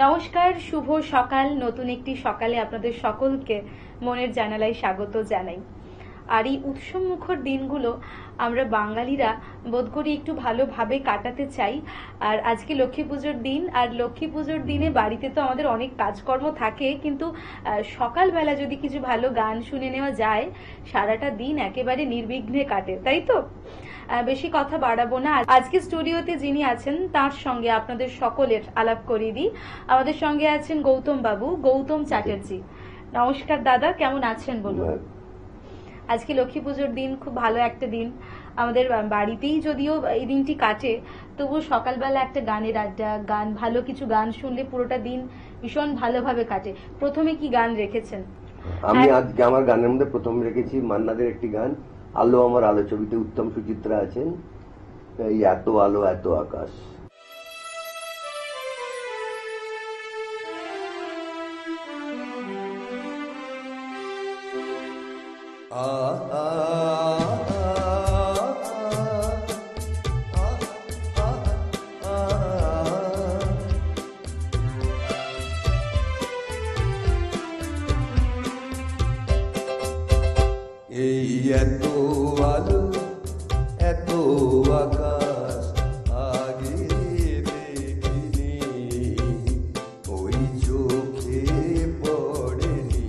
নমস্কার, শুভ সকাল। নতুন একটি সকালে আপনাদের সকলকে মনের জানালায় স্বাগত জানাই। আর এই উৎসবমুখর দিনগুলো আমরা বাঙালিরা বোধ করি একটু ভালোভাবে কাটাতে চাই। আর আজকে লক্ষ্মী পুজোর দিন, আর লক্ষ্মী পুজোর দিনে বাড়িতে তো আমাদের অনেক কাজকর্ম থাকে, কিন্তু সকালবেলা যদি কিছু ভালো গান শুনে নেওয়া যায়, সারাটা দিন একেবারে নির্বিঘ্নে কাটে, তাই তো? বেশি কথা বাড়াবো না। আজকে স্টুডিওতে যিনি আছেন তার সঙ্গে আপনাদের সকলের আলাপ করিয়ে দিই। আমাদের সঙ্গে আছেন গৌতম বাবু, গৌতম চ্যাটার্জি। নমস্কার দাদা, কেমন আছেন বলুন? আজকে লক্ষ্মী পুজোর দিন, খুব ভালো একটা দিন। আমাদের বাড়িতেই যদিও এই দিনটি কাটে, তবু সকালবেলা একটা গানের আড্ডা, ভালো কিছু গান শুনলে পুরোটা দিন ভীষণ ভালোভাবে কাটে। প্রথমে কি গান রেখেছেন? আমি আজকে আমার গানের মধ্যে প্রথম রেখেছি মান্নাদের একটি গান, আলো আমার আলো। ছবিতে উত্তম সুচিত্রা আছেন। এই এত আলো এত আকাশ। এই এত আলো এত আকাশ আগে দেখিনি, ওই চোখে পড়েনি।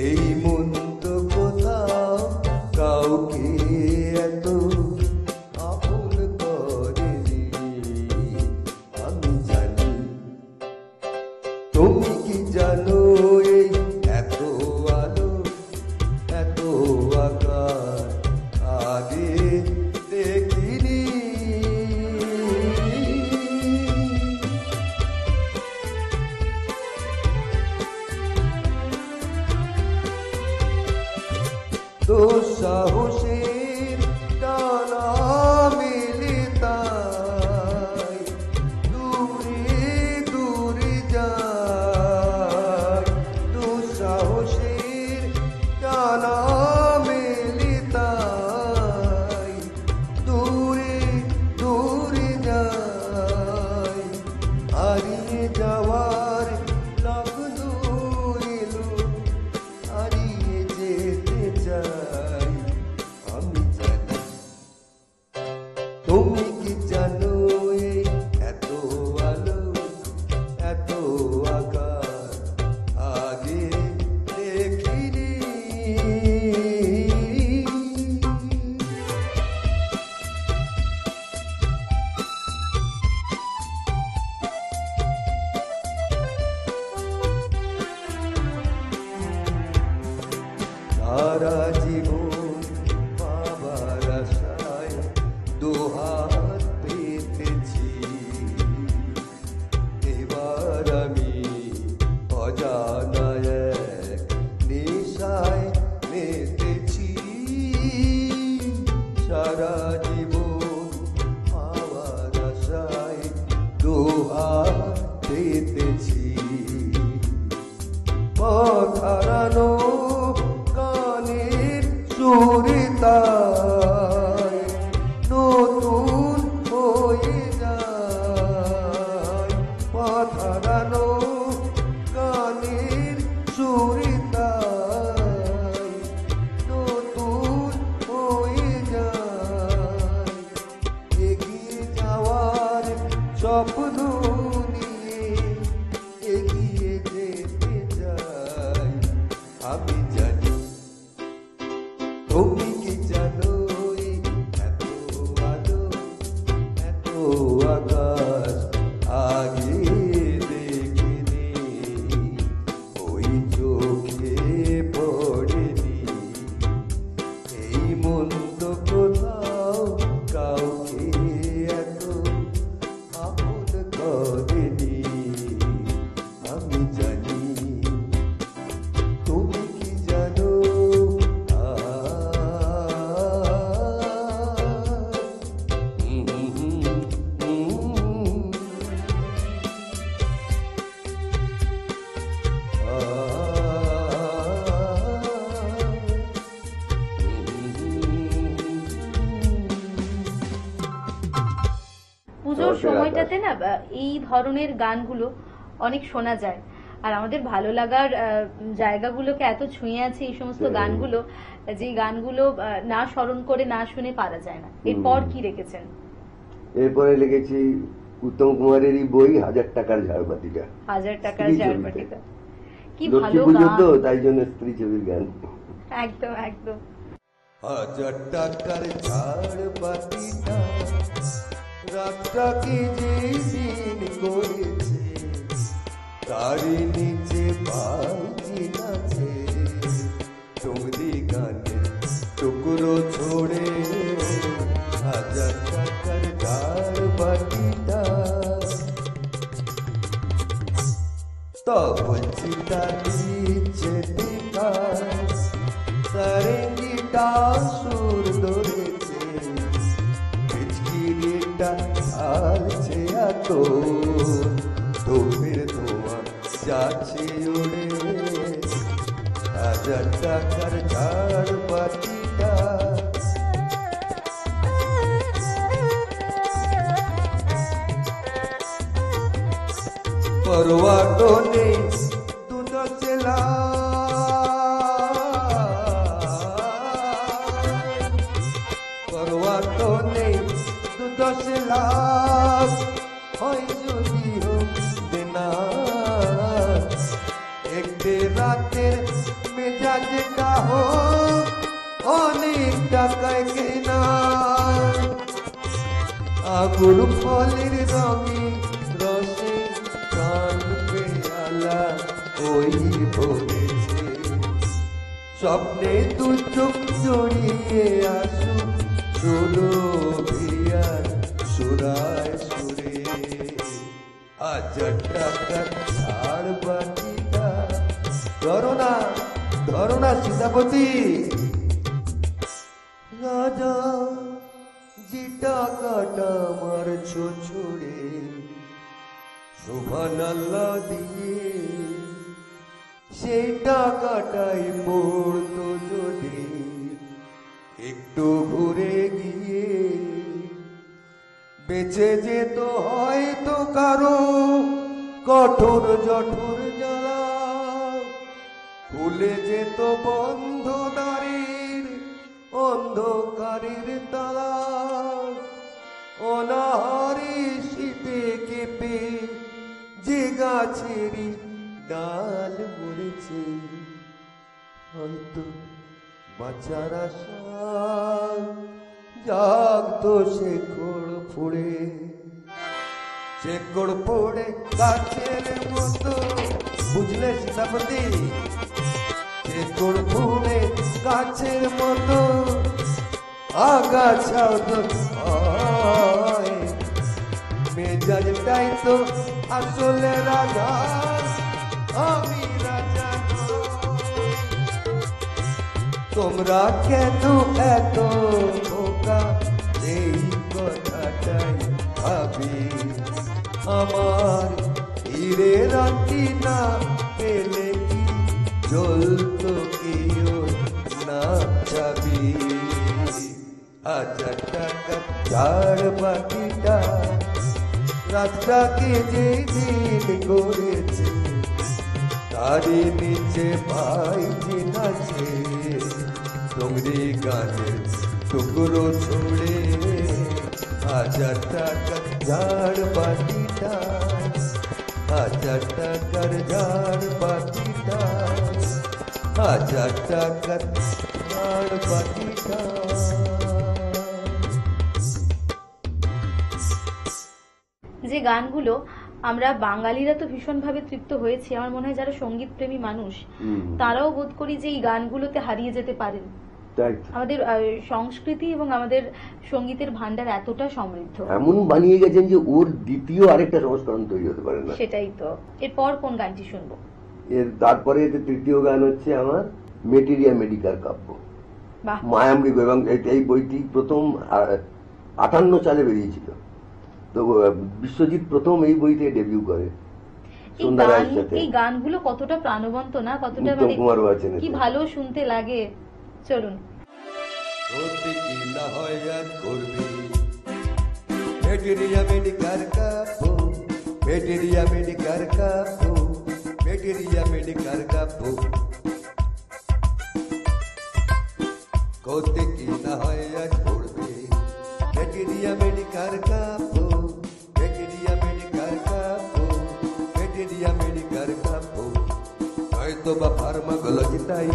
এই মন তো কোথাও কাউকে এত আপন করেনি। আমি জানি, তুমি কি জানো, এই এত আলো এত আকাশ আগে দেখিনি। তো সাহসের ডানা মেলে তাই দূরে দূরে যায়। তো সাহসের ডানা মেলে তাই দূরে দূরে যায়। হারিয়ে যাওয়ার লগ্ন এলো, হারিয়ে যেতে চাই। আমি জানি, তুমি কি জানো, এই এত আলো এত আকাশ আগে দেখিনি। সারা জীবন বাবার আশায় দুহাত পেতেছি, এবার আমি অজানা এক নেশায় মেতেছি। সারা জীবন বাবার আশায় দুহাত পেতেছি, পথ হারানো গানের সুরে তাই নতুন হয়ে যায়। পথ হারানো গানের সুরে তাই নতুন হয়ে যায়। এগিয়ে যাওয়ার স্বপ্ন নিয়ে এগিয়ে যেতে চাই। আমি জানি, তুমি কি জানো, এত আলো এত আকাশ আগে দেখিনি, ওই চোখে পড়েনি। এই মন তো কোথাও কাউকে এত আপন করেনি। আমি জানি, তুমি কি আকাশ। সময়টাতে না এই ধরনের গানগুলো অনেক শোনা যায়, আর আমাদের ভালো লাগার জায়গাগুলোকে এত ছুঁয়ে আছে এই সমস্ত গানগুলো, যে গানগুলো না স্মরণ করে না শুনে পারা যায় না। এরপর কি রেখেছেন? এরপরে লিখেছি উত্তম কুমারেরই বই 1000 টাকার ঝাড়বাতিটা। 1000 টাকার স্ত্রী ঝাড়বাতিটা কি লক্ষ্মী ভালো পুজো গান। তো, তাই জন্য স্ত্রী ছবির গান। একদম একদম। 1000 টাকার ঝাড়বাতিটা রাতটা কি যে দিন করেছে, তারই নিচে পাখি নাচে, টুংরি গানের টুকরো ছড়ে। 1000 টাকার ঝাড়বাতিটা তো বলছি তার নিচে টিকা সারেঙ্গিটা সুর ধরেছে, পিচকিরিটা ঢালছে এত, ধূপের ধোঁয়া যাচ্ছে উড়ে। 1000 টাকার ঝাড়বাতিটা পরোয়া তো নেই দুটো চেলা, পরোয়া তো নেই দুটো চেলা, হয় যদি হোক দেনা। একটি রাতের মেজাজটা হোক অনেক টাকায় কেনা, আগুন ফলের রঙে রসে প্রাণ পেয়ালা ওই ভরেছে, স্বপ্নে দু চোখ জড়িয়ে আসু সুরভিয়ার সুরায় সুরে। 1000 টাকার ঝাড়বাতিটা ধরো না সীতাপতি, রাজা যে টাকাটা মারছো ছুড়ে, সুবহানাল্লাহ দিয়ে সেই টাকাটাই পড়তো যদি একটু ঘুরে গিয়ে, বেঁচে যেত হয়তো কারো কঠোর জঠোর জ্বালা, খুলে যেত বন্ধ দ্বারের অন্ধকারের তালা, অনাহারে শীতে কেঁপে যে গাছেরই ডাল মরেছে, হয়তো বাঁচার আশায় জাগতো শেকড় ফুড়ে, শেকড় পড়ে গাছের মতো, বুঝলে সীতাপতি? শেকড় পড়ে গাছের মতো আগাছাও তো হয়, মেজাজটাই তো আসলে রাজা, আমি রাজা নই। তোমরা কেন এত বোকা এই কথাটাই ভাবি, আমার হিরে রাতি না পেলে কি জ্বলতো কেউ না যাবি। 1000 টাকার ঝাড়বাতিটা রাতটাকে যে দিন করেছে, তারই নিচে ভাইজি নাচে, টুংরি গানের টুকরো ছড়ে। 1000 টাকার ঝাড়বাতিটা, 1000 টাকার ঝাড়বাতিটা, 1000 টাকার ঝাড়বাতিটা। যে গানগুলো আমরা বাঙালিরা তো ভীষণভাবে তৃপ্ত হয়েছি, আমার মনে হয় যারা সঙ্গীত প্রেমী মানুষ তারাও বোধ করি যে এই গানগুলোতে হারিয়ে যেতে পারেন। আমাদের সংস্কৃতি এবং আমাদের সঙ্গীতের ভান্ডার এতটা সমৃদ্ধ, এমন বানিয়ে গেছেন যে ওর দ্বিতীয় আরেকটা সংস্করণ তৈরি হতে পারে না। সেটাই তো। এরপর কোন গানটি শুনবো? এর তারপরে তৃতীয় গান হচ্ছে আমার মেটেরিয়া মেডিকার কাব্য, মায়ামৃগ, এবং এই বইটি প্রথম 58 সালে বেরিয়েছিল। তো বিশ্বজিৎ প্রথম এই বইতে ডেবিউ করে সন্ধ্যা রায়ের সাথে। এই গানগুলো কতটা প্রাণবন্ত না, কতটা উত্তম কুমার আছেন, কি ভালো শুনতে লাগে। চলুন। মেটেরিয়া মেডিকার কাপো, মেটেরিয়া মেডিকার কাপো, মেটেরিয়া মেডিকার কাপো। কোতে কি না হয় আজ পড়বে, মেটেরিয়া মেডিকার কাপো, মেটেরিয়া মেডিকার কাপো, মেটেরিয়া মেডিকার কাপো। হয়তো বা ফার্মাকোলজি তাই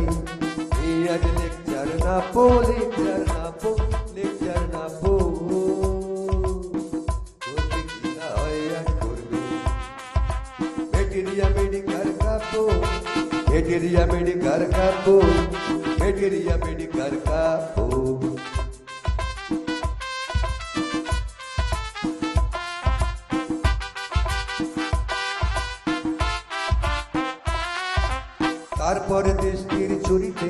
এই আজ লেকচার না পো, লেকচার না পো, লেকচার না পো। কোতে কি না হয় আজ পড়বে, মেটেরিয়া মেডিকার কাপো, মেটেরিয়া মেডিকার কাপো, মেটেরিয়া মেডিকার কাপো। তারপরে দৃষ্টির ছুরিতে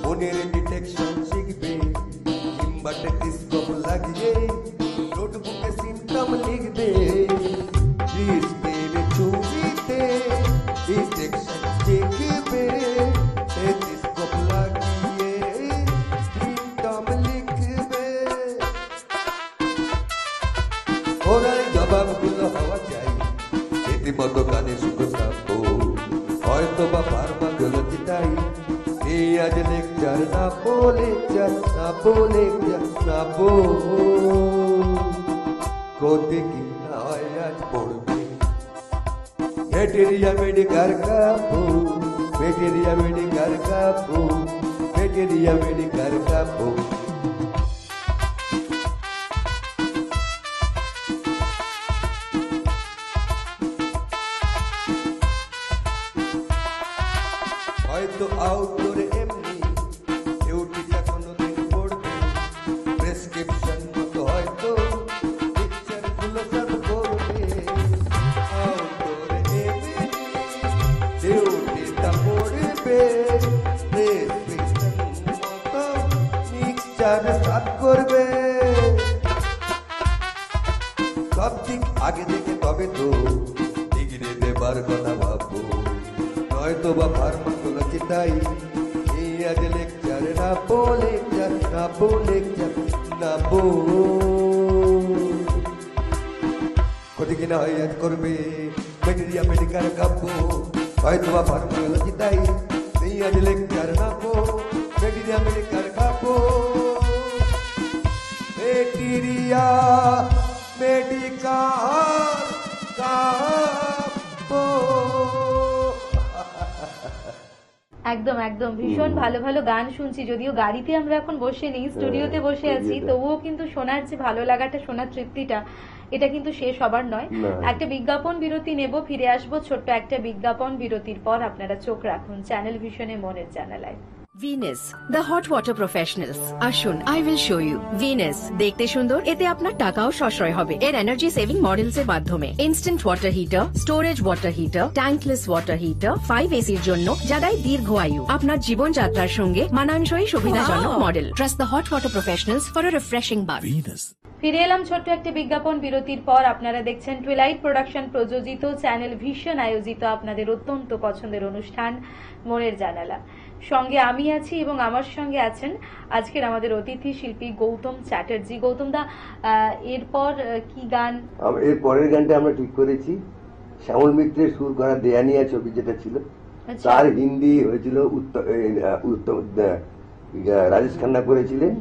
মনের ডিটেকশন শিখবে, কিংবা টেলিস্কোপ লাগিয়ে নোটবুকে সিমটম লিখবে। দৃষ্টির ছুরিতে ডিটেকশন শিখবে, টেলিস্কোপ লাগিয়ে সিমটম লিখবে। ওরাই জবাবগুলো হওয়া চাই রীতিমতো কানে শুধু থাকবো। হয়তো বা ফার্মাকোলজি তাই এই আজ লেকচার না পো, লেকচার না পো, লেকচার না পো। কোতে কি না হয় আজ পড়বে, মেটেরিয়া মেডিকার কাপো, মেটেরিয়া মেডিকার কাপো, মেটেরিয়া মেডিকার কাপো। হয়তো আউটডোরে এমনি ডিউটিটা কোনোদিন পড়বে, প্রেসক্রিপশন মতো হয়তো পিকচার গুলো সব করবে। আউটডোরে এমনি ডিউটিটা পড়বে, প্রেসক্রিপশন মতো পিকচার সব করবে। সব ঠিক আগে দেখে তবে তো ডিগ্রি দেবার কথা ভাববো। হয়তো বা ফার্মাকোলজি তাই এই আজ লেকচার না পো, লেকচার না পো, লেকচার না পো। কোতে কিনা হয় আজ করবে, মেটেরিয়া মেডিকার কাপো। হয়তো বা ফার্মাকোলজি তাই এই আজ লেকচার না পো, মেটেরিয়া মেডিকার কাপো। মেটেরিয়া মেডিকার কাপো। একদম একদম ভীষণ ভালো ভালো গান শুনছি। যদিও গাড়িতে আমরা এখন বসে নেই, স্টুডিওতে বসে আছি, তবুও কিন্তু শোনার যে ভালো লাগাটা, শোনার তৃপ্তিটা, এটা কিন্তু শেষ হবার নয়। একটা বিজ্ঞাপন বিরতি নেব, ফিরে আসবো ছোট্ট একটা বিজ্ঞাপন বিরতির পর। আপনারা চোখ রাখুন চ্যানেল ভিশনে, মনের জানালায়। Venus the hot water professionals. আসুন, I will show you. Venus দেখতে সুন্দর, এতে আপনার টাকাও সাশ্রয় হবে। এর এনার্জি সেভিং মডেলস এর মাধ্যমে instant water heater, storage water heater, tankless water heater, 5 এসির জন্য, যা দেয় দীর্ঘ আয়ু। আপনার জীবনযাত্রার সঙ্গে মানানসই সুবিধাজনক model. Trust the hot water professionals for a refreshing bath. ফিরে এলাম ছোট্ট একটা বিজ্ঞাপন বিরতির পর। আপনারা দেখছেন টুইলাইট প্রোডাকশন প্রযোজিত, চ্যানেল ভিশন আয়োজিত আপনাদের অত্যন্ত পছন্দের অনুষ্ঠান মনের জানালা। সঙ্গে আমি আছি এবং আমার সঙ্গে আছেন আজকের আমাদের অতিথি শিল্পী গৌতম চ্যাটার্জি। গৌতম দা, এরপর কি গান? এর পরের গানটা আমরা ঠিক করেছি শ্যামল মিত্রের সুর করা দেয়ানিয়া ছবি যেটা ছিল, তার হিন্দি হয়েছিল রাজেশ খান্না করেছিলেন,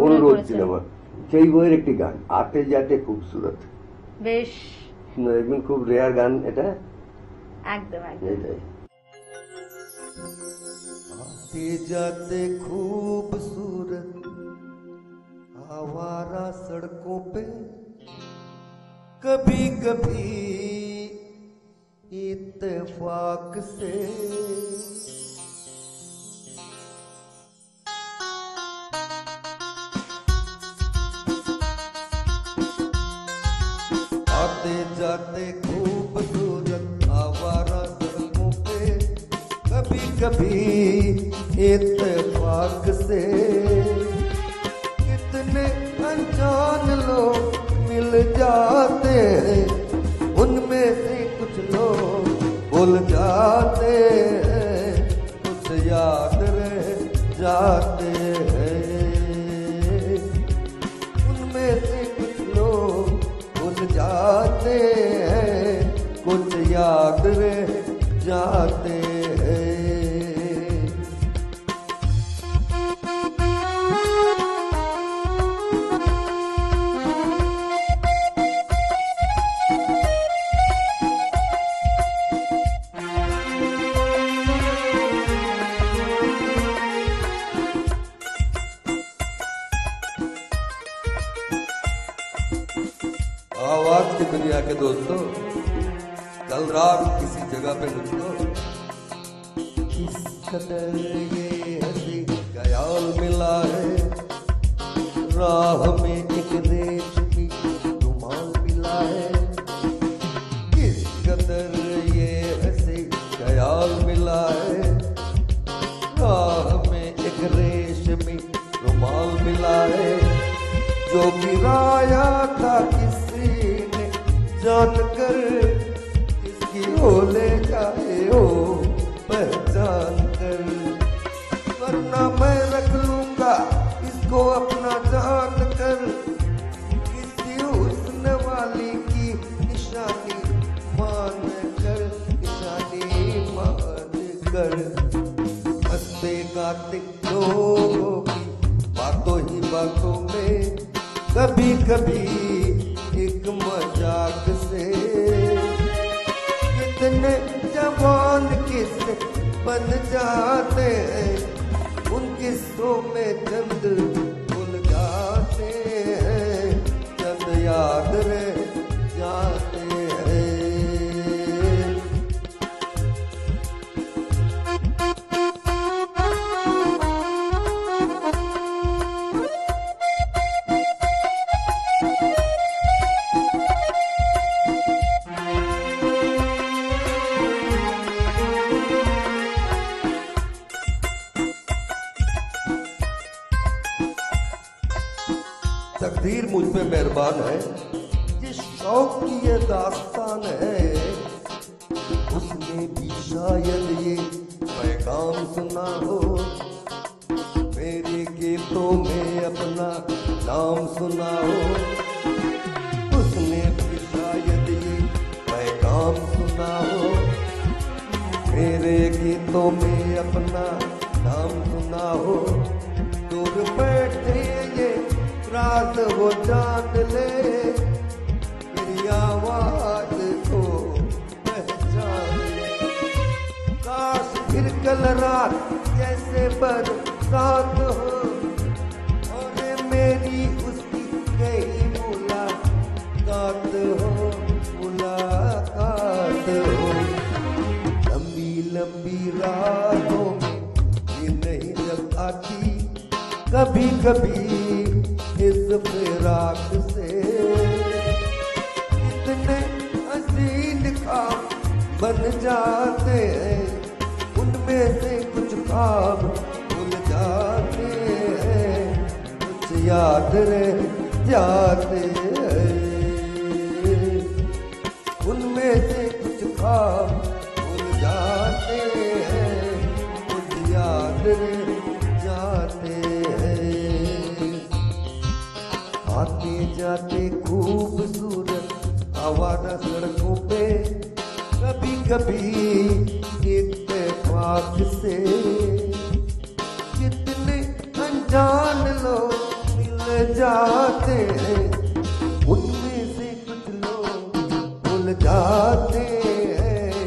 অনুরোধ সিনেমা, সেই বইয়ের একটি গান, আতে যাতে খুবসুরত। বেশ, দেখবেন খুব রেয়ার গান এটা। একদম একদম। आते जाते खूबसूरत आवारा सड़कों पे कभी कभी इत्तेफाक से आते जाते खूबसूरत आवारा सड़कों पे कभी कभी इत्तेफाक से कितने अनजान लोग मिल जाते हैं, उनमें से कुछ लोग भूल जाते हैं, कुछ याद रह जाते हैं, उनमें से कुछ जाते हैं। आवाज की दुनिया के दोस्तों, कल रात किसी जगह पे मुझको किस कदर ये हंसी ख्याल मिला है, राह में एक रेशमी रुमाल मिला है। किस कदर ये हंसी ख्याल मिला है, राह में एक रेशमी रुमाल मिला है। जो गिराया था किसी ने जानकर, किसकी हो ले जाए हो पहचान कर, वरना मैं रख लूंगा इसको अपना जान कर। किसी हुस्न वाली की निशानी मान कर, निशानी मान कर। हंसते गाते लोगों की बातों ही बातों में, कभी कभी एक मजाक से कितने जवान किस्से बन जाते हैं, उन किस्सों में चंद भूल जाते हैं, चंद याद रह जाते हैं। तकदीर मुझ पे मेहरबान है, जिस शौक की ये दास्तान है, उसने भी शायद ये पैगाम सुना हो, मेरे गीतों में अपना नाम सुना हो। उसने भी शायद ये पैगाम सुना हो, मेरे गीतों में अपना नाम सुना हो। दूर बैठे ये रात वो जान ले, मेरी आवाज को पहचान ले। काश फिर कल रात जैसे बरसात हो, और मेरी उसकी कई मुलाकात हो, मुलाकात हो। लंबी लंबी रातों में ये नहीं जब आती, कभी कभी इस फिराक से इतने हसीन ख्वाब बन जाते हैं, उनमें से कुछ ख्वाब भूल जाते हैं, कुछ याद रह जाते हैं। उनमें से कुछ ख्वाब भूल जाते हैं, कुछ याद रह जाते हैं। आते जाते खूबसूरत आवारा सड़कों पे, कभी कभी इत्तेफाक से कितने अनजान लोग मिल जाते हैं, उनमें से कुछ लोग भूल जाते हैं,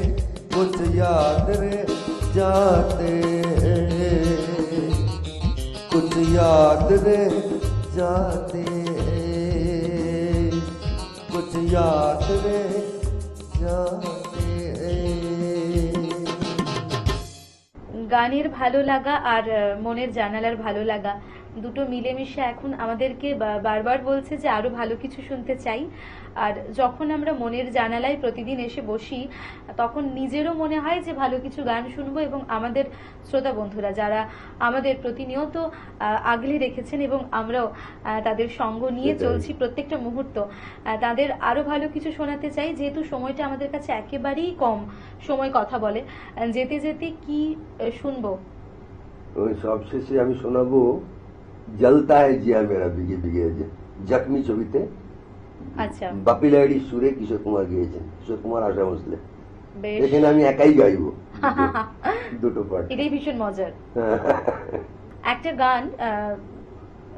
कुछ याद रह जाते हैं, कुछ याद रह जाते हैं, कुछ याद रह जाते हैं। গানের ভালো লাগা আর মনের জানালার ভালো লাগা দুটো মিলেমিশে এখন আমাদেরকে বারবার বলছে যে আরো ভালো কিছু শুনতে চাই। আর যখন আমরা মনের জানালায় প্রতিদিন এসে বসি, তখন নিজেরও মনে হয় যে ভালো কিছু গান শুনবো, এবং আমাদের শ্রোতা বন্ধুরা যারা আমাদের প্রতিনিয়ত আগলে রেখেছেন এবং আমরাও তাদের সঙ্গ নিয়ে চলছি প্রত্যেকটা মুহূর্ত, তাদের আরো ভালো কিছু শোনাতে চাই। যেহেতু সময়টা আমাদের কাছে একেবারেই কম সময় কথা বলে, যেতে যেতে কি শুনবো? ওই সবশেষে আমি শোনাবো জলতা है जिया मेरा বিগে বিগে, জখমি ছবিতে। আচ্ছা, বাপি লাহিড়ির সুরে কিশোর কুমার গিয়েছেন, কিশোর কুমার, আশা ভোসলে। বেশ। এখানে আমি একাই গাইবো দুটো পার্ট। এটাই ভীষণ মজার। একটা গান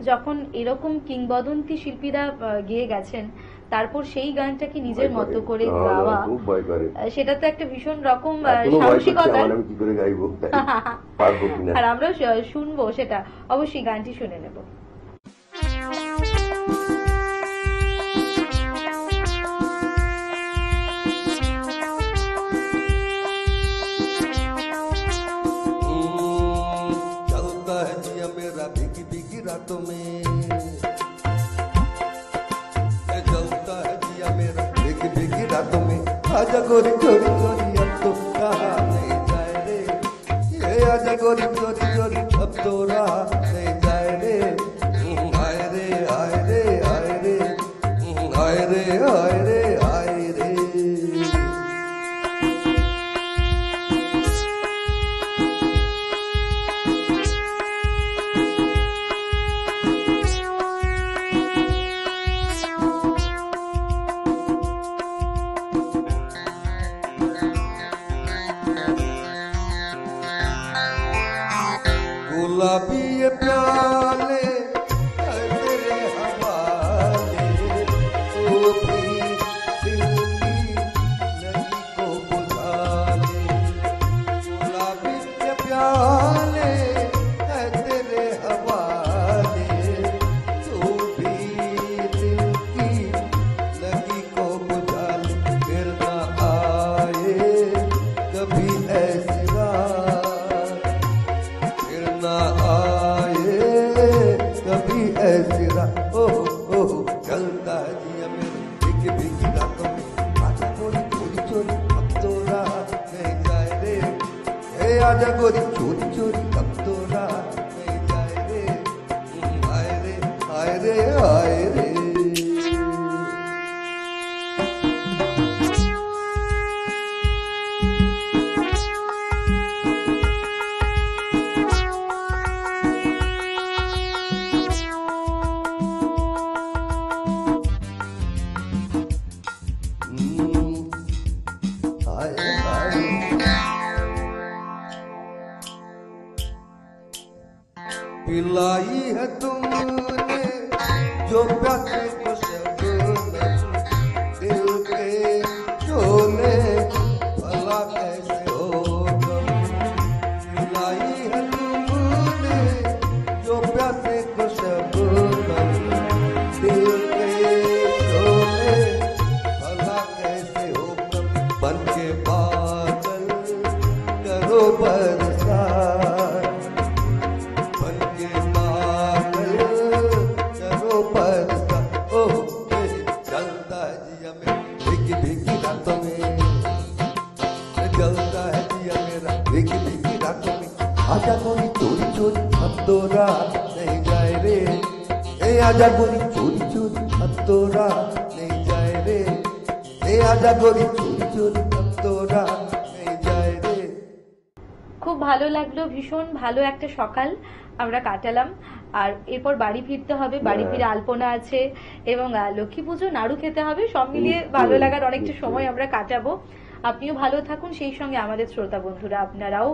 যখন এরকম কিংবদন্তি শিল্পীরা গেয়ে গেছেন, তারপর সেই গানটাকে নিজের মতো করে গাওয়া, খুব ভয় করে। সেটা তো একটা ভীষণ রকম এখনো ভয় করছে সাহসিকতা। আমার, আমি কি করে গাইবো, পারবো কিনা। আর আমরা শুনবো সেটা, অবশ্যই গানটি শুনে নেব। चलता है जिया मेरा भीगी भीगी रातों में, चलता है जिया मेरा भीगी भीगी रातों में, आजा गोरी चोरी चोरी अब तो रहा नहीं जाए रे, ये आजा गोरी चोरी चोरी अब तो रहा नहीं जाए रे, आए रे आए रे आए रे आए रे आए रे आए रे। गुलाबी ये प्याले तेरे हवाले, ओ भी दिल की नदी को बुझा ले, गुलाबी ये प्याले तेरे हवाले, तू भी दिल की नदी को बुझा ले, फिर ना आए कभी ऐसी रात, फिर ना आए कभी ऐसी रात, ओह ओह चलता है जिया मेरे भीगी भीगी रातों में, आजा गोरी चोरी चोरी अब तो रात नहीं जाए रे, ए आजा गोरी चोरी चोरी अब तो रात नहीं जाए रे, आए रे आए रे आए रे। पिलाई है तुमने जो प्यासे को शबनम, दिल के शोले भला कैसे हो गम, पिलाई है तुमने जो प्यासे को शबनम, दिल के शोले भला कैसे हो गम, बन के बादल करो बरसात, बन के बादल करो बरसात, ओह चलता है जिया मेरा भीगी भीगी रातों में, चलता है जिया मेरा भीगी भीगी रातों में, आजा गोरी चोरी चोरी अब तो रात नहीं जाए रे, ए आजा गोरी चोरी चोरी अब तो रात नहीं जाए रे, ए आजा गोरी चोरी चोरी अब तो रात नहीं जाए रे। খুব ভালো লাগলো, ভীষণ ভালো একটা সকাল আমরা কাটালাম। আর এরপর বাড়ি ফিরতে হবে, বাড়ি ফিরে আলপনা আছে এবং লক্ষ্মী পুজো, নাড়ু খেতে হবে, সব মিলিয়ে ভালো লাগার অনেকটা সময় আমরা কাটাবো। আপনিও ভালো থাকুন, সেই সঙ্গে আমাদের শ্রোতা বন্ধুরা আপনারাও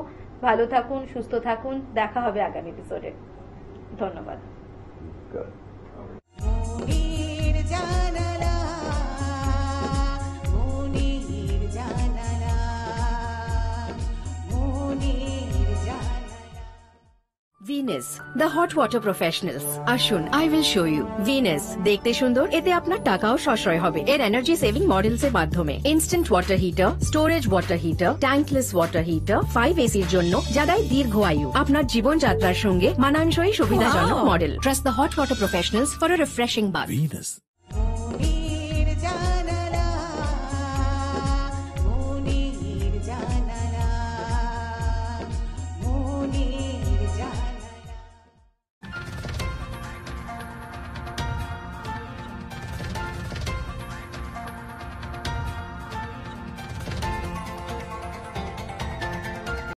ভালো থাকুন, সুস্থ থাকুন। দেখা হবে আগামী এপিসোডে। ধন্যবাদ। মনির জানালা, মনির জানালা, মনির জানালা। Venus, the hot water professionals. আসুন, I will show you. Venus, দেখতে সুন্দর, এতে আপনার টাকাও সাশ্রয় হবে। এর এনার্জি সেভিং মডেলস এর মাধ্যমে instant water heater, storage water heater, tankless water heater, 5 এসির জন্য যা দেয় দীর্ঘ আয়ু। আপনার জীবনযাত্রার সঙ্গে মানানসই সুবিধাজনক model. Trust the hot water professionals for a refreshing bath. Venus.